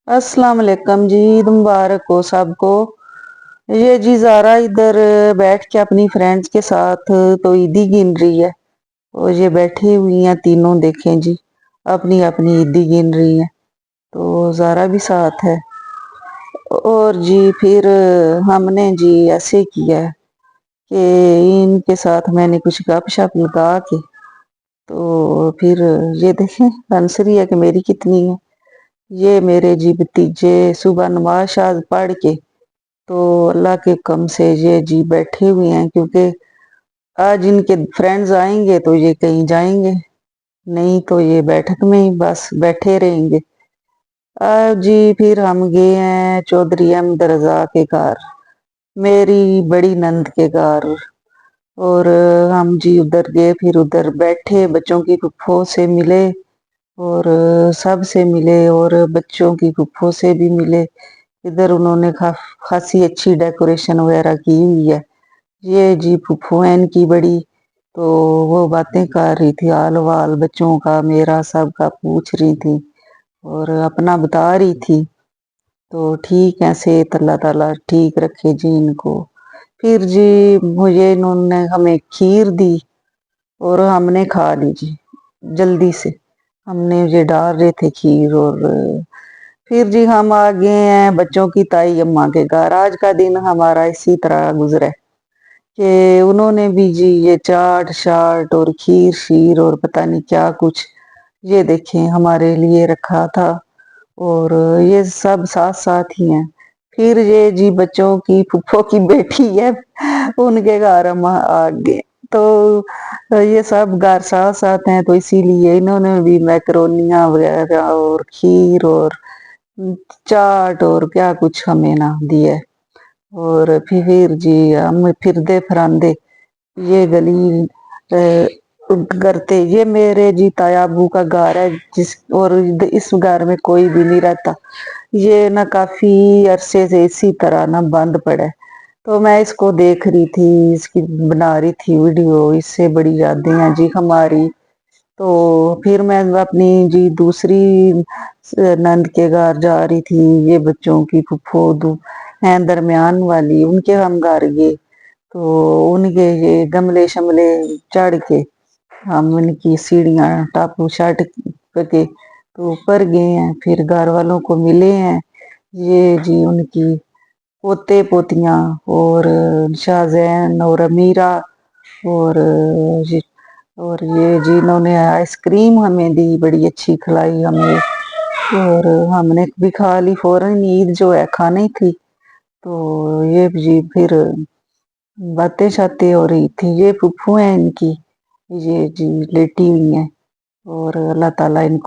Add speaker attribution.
Speaker 1: अस्सलाम वालेकुम जी, ईद मुबारक हो सबको। ये जी ज़ारा इधर बैठ के अपनी फ्रेंड्स के साथ तो ईदी गिन रही है और ये बैठी हुई हैं तीनों, देखें जी अपनी अपनी ईदी गिन रही है। तो ज़ारा भी साथ है और जी फिर हमने जी ऐसे किया है कि इनके साथ मैंने कुछ गपशप लगा के तो फिर ये देखें हंस रही है कि मेरी कितनी है। ये मेरे जी भतीजे सुबह नमाज शाज पढ़ के तो अल्लाह के हुक्म से ये जी बैठे हुए हैं, क्योंकि आज इनके फ्रेंड्स आएंगे तो ये कहीं जाएंगे नहीं, तो ये बैठक में ही बस बैठे रहेंगे। आज जी फिर हम गए हैं चौधरी अहमद रजा के घर, मेरी बड़ी नंद के घर। और हम जी उधर गए, फिर उधर बैठे बच्चों की फुफ्फो से मिले और सब से मिले और बच्चों की फुफ्फो से भी मिले। इधर उन्होंने खासी अच्छी डेकोरेशन वगैरह की हुई है। ये जी फुफ्फो है इनकी बड़ी, तो वो बातें कर रही थी, हाल वाल बच्चों का मेरा सब का पूछ रही थी और अपना बता रही थी। तो ठीक है, सेहत अल्लाह ताला ठीक रखे जी इनको। फिर जी मुझे इन्होंने हमें खीर दी और हमने खा ली जी जल्दी से। हमने ये डाल रहे थे खीर और फिर जी हम आ गए हैं बच्चों की ताई अम्मा के घर। आज का दिन हमारा इसी तरह गुजरा कि उन्होंने भी जी ये चाट शाट और खीर शीर और पता नहीं क्या कुछ ये देखें हमारे लिए रखा था और ये सब साथ साथ ही हैं। फिर ये जी बच्चों की फुफ्फो की बेटी है, उनके घर हम आ गए। तो ये सब घर साथ साथ हैं, तो इसीलिए इन्होंने भी मैकरोनिया वगैरह और खीर और चाट और क्या कुछ हमें ना दिया। और फिर जी हम फिरदे फरांदे ये गली करते, ये मेरे जी ताया अबू का घर है जिस, और इस घर में कोई भी नहीं रहता। ये ना काफी अरसे से इसी तरह ना बंद पड़ा है, तो मैं इसको देख रही थी, इसकी बना रही थी वीडियो। इससे बड़ी यादें हैं जी हमारी। तो फिर मैं अपनी जी दूसरी नंद के घर जा रही थी, ये बच्चों की फुफ्फो हैं दरमियान वाली, उनके हम घर गए। तो उनके ये गमले शमले चढ़ के हम उनकी सीढ़ियाँ टापू शाट करके तो ऊपर गए हैं, फिर घर वालों को मिले हैं। ये जी उनकी पोते पोतियाँ और शाहजैन और अमीरा और और ये जी इन्होंने आइसक्रीम हमें दी, बड़ी अच्छी खिलाई हमें और हमने भी खा ली फौरन, ईद जो है खानी थी। तो ये जी फिर बातें शातें हो रही थी। ये फुफ्फू हैं इनकी, ये जी लेटी हुई हैं और अल्लाह ताला इनको